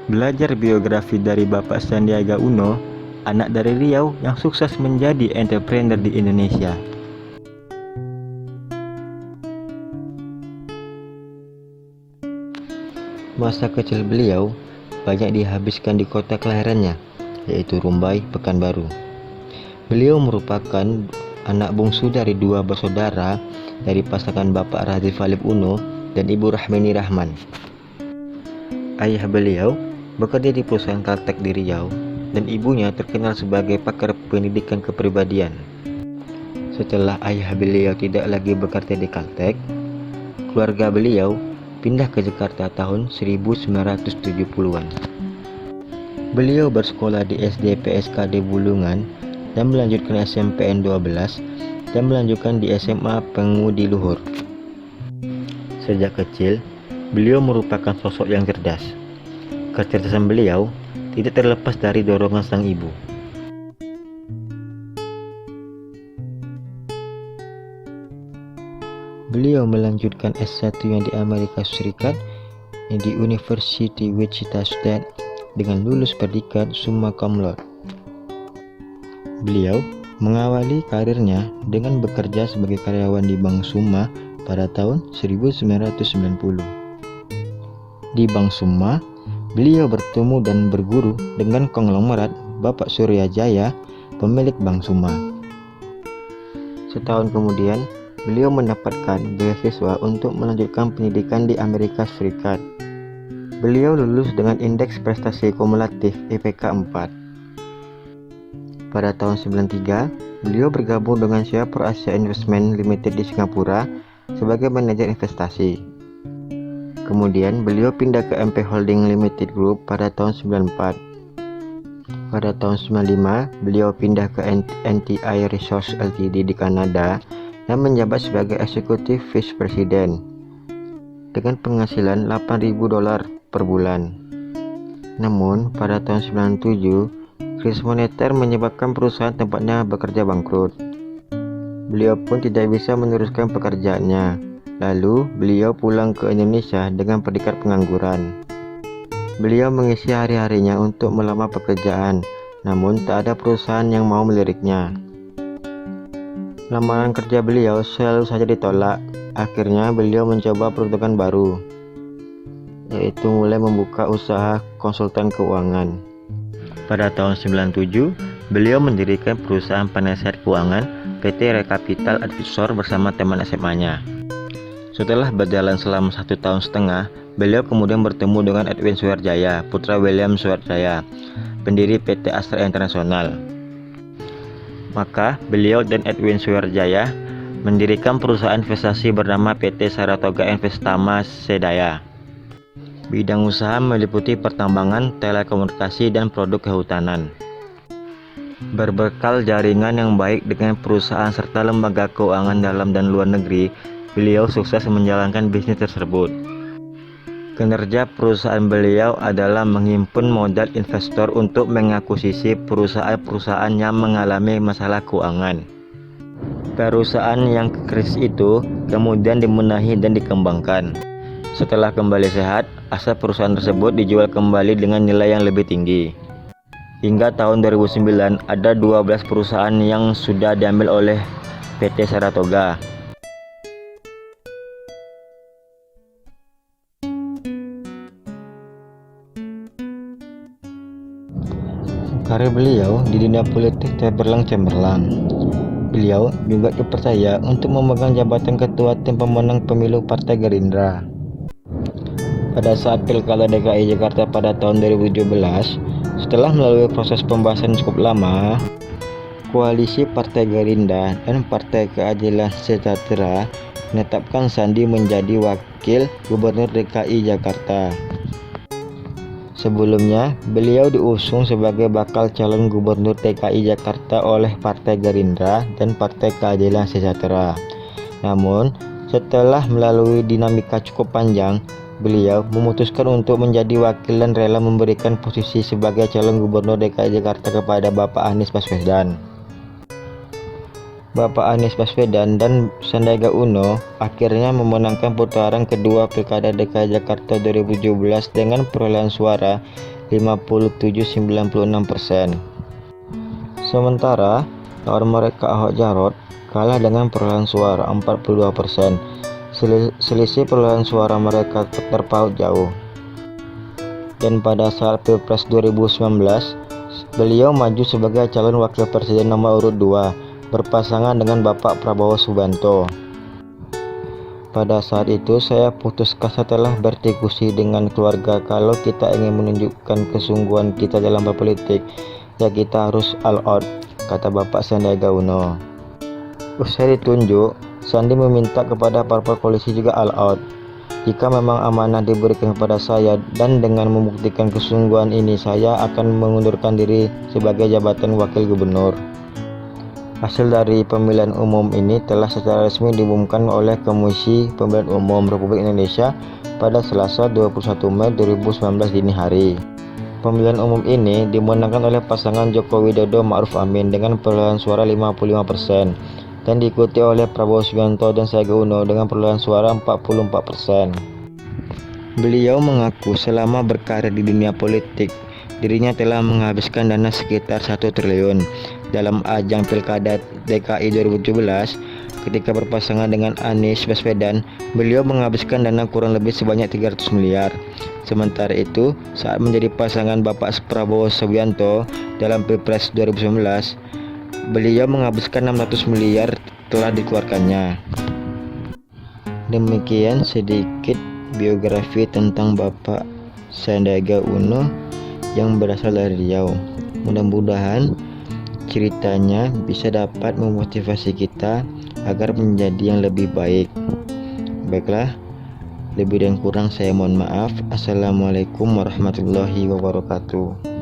Belajar biografi dari Bapak Sandiaga Uno, anak dari Riau yang sukses menjadi entrepreneur di Indonesia. Masa kecil beliau banyak dihabiskan di kota kelahirannya, yaitu Rumbai, Pekanbaru. Beliau merupakan anak bungsu dari dua bersaudara dari pasangan Bapak Razif Alif Uno dan Ibu Rahmini Rahman. Ayah beliau bekerja di perusahaan Caltech di Riau dan ibunya terkenal sebagai pakar pendidikan kepribadian. Setelah ayah beliau tidak lagi bekerja di Caltech, keluarga beliau pindah ke Jakarta tahun 1970-an. Beliau bersekolah di SD PSKD Bulungan dan melanjutkan SMPN 12 dan melanjutkan di SMA Pengudi Luhur. Sejak kecil, beliau merupakan sosok yang cerdas. Kecerdasan beliau tidak terlepas dari dorongan sang ibu. Beliau melanjutkan S1-nya di Amerika Serikat di University Wichita State dengan lulus predikat summa cum laude. Beliau mengawali karirnya dengan bekerja sebagai karyawan di Bank Summa pada tahun 1990. Di Bank Summa, beliau bertemu dan berguru dengan konglomerat Bapak Surya Jaya, pemilik Bank Summa. Setahun kemudian, beliau mendapatkan beasiswa untuk melanjutkan pendidikan di Amerika Serikat. Beliau lulus dengan indeks prestasi kumulatif IPK 4. Pada tahun 1993, beliau bergabung dengan Singapore Asia Investment Limited di Singapura sebagai manajer investasi. Kemudian beliau pindah ke MP Holding Limited Group pada tahun 1994. Pada tahun 1995, beliau pindah ke NTI Resources Ltd di Kanada dan menjabat sebagai Executive Vice President dengan penghasilan $8.000 per bulan. Namun, pada tahun 1997, krisis moneter menyebabkan perusahaan tempatnya bekerja bangkrut. Beliau pun tidak bisa meneruskan pekerjaannya. Lalu, beliau pulang ke Indonesia dengan predikat pengangguran. Beliau mengisi hari-harinya untuk melamar pekerjaan, namun tak ada perusahaan yang mau meliriknya. Lamaran kerja beliau selalu saja ditolak. Akhirnya, beliau mencoba peruntungan baru, yaitu mulai membuka usaha konsultan keuangan. Pada tahun 1997, beliau mendirikan perusahaan penasihat keuangan PT Rekapital Advisor bersama teman SMA-nya. Setelah berjalan selama 1,5 tahun, beliau kemudian bertemu dengan Edwin Suharjaya, putra William Suharjaya, pendiri PT Astra International. Maka beliau dan Edwin Suharjaya mendirikan perusahaan investasi bernama PT Saratoga Investama Sedaya. Bidang usaha meliputi pertambangan, telekomunikasi, dan produk kehutanan. Berbekal jaringan yang baik dengan perusahaan serta lembaga keuangan dalam dan luar negeri, beliau sukses menjalankan bisnis tersebut. Kinerja perusahaan beliau adalah menghimpun modal investor untuk mengakuisisi perusahaan-perusahaan yang mengalami masalah keuangan. Perusahaan yang krisis itu kemudian dibenahi dan dikembangkan. Setelah kembali sehat, aset perusahaan tersebut dijual kembali dengan nilai yang lebih tinggi. Hingga tahun 2009, ada 12 perusahaan yang sudah diambil oleh PT Saratoga. Karir beliau di dunia politik cemerlang. Beliau juga dipercaya untuk memegang jabatan ketua tim pemenang pemilu Partai Gerindra. Pada saat Pilkada DKI Jakarta pada tahun 2017, setelah melalui proses pembahasan cukup lama, koalisi Partai Gerindra dan Partai Keadilan Sejahtera menetapkan Sandi menjadi wakil gubernur DKI Jakarta. Sebelumnya, beliau diusung sebagai bakal calon gubernur DKI Jakarta oleh Partai Gerindra dan Partai Keadilan Sejahtera. Namun, setelah melalui dinamika cukup panjang, beliau memutuskan untuk menjadi wakil dan rela memberikan posisi sebagai calon gubernur DKI Jakarta kepada Bapak Anies Baswedan. Bapak Anies Baswedan dan Sandiaga Uno akhirnya memenangkan putaran kedua Pilkada DKI Jakarta 2017 dengan perolehan suara 57,96%. Sementara lawan mereka Ahok Jarot kalah dengan perolehan suara 42%. Selisih perolehan suara mereka terpaut jauh. Dan pada saat Pilpres 2019, beliau maju sebagai calon wakil presiden nomor urut 2 berpasangan dengan Bapak Prabowo Subianto. Pada saat itu saya putuskan setelah berdiskusi dengan keluarga kalau kita ingin menunjukkan kesungguhan kita dalam berpolitik, ya kita harus all out, kata Bapak Sandiaga Uno. Usai ditunjuk, Sandi meminta kepada parpol koalisi juga all out. Jika memang amanah diberikan kepada saya dan dengan membuktikan kesungguhan ini, saya akan mengundurkan diri sebagai jabatan wakil gubernur. Hasil dari pemilihan umum ini telah secara resmi diumumkan oleh Komisi Pemilihan Umum Republik Indonesia pada Selasa 21 Mei 2019 dini hari. Pemilihan umum ini dimenangkan oleh pasangan Joko Widodo Ma'ruf Amin dengan perolehan suara 55% dan diikuti oleh Prabowo Subianto dan Sandiaga Uno dengan perolehan suara 44%. Beliau mengaku selama berkarir di dunia politik, dirinya telah menghabiskan dana sekitar 1 triliun dalam ajang Pilkada DKI 2017. Ketika berpasangan dengan Anies Baswedan, beliau menghabiskan dana kurang lebih sebanyak 300 miliar. Sementara itu, saat menjadi pasangan Bapak Prabowo Subianto dalam Pilpres 2019, beliau menghabiskan 600 miliar telah dikeluarkannya. Demikian sedikit biografi tentang Bapak Sandiaga Uno yang berasal dari Riau. Mudah-mudahan ceritanya bisa dapat memotivasi kita agar menjadi yang lebih baik. Baiklah, lebih dan kurang saya mohon maaf. Assalamualaikum warahmatullahi wabarakatuh.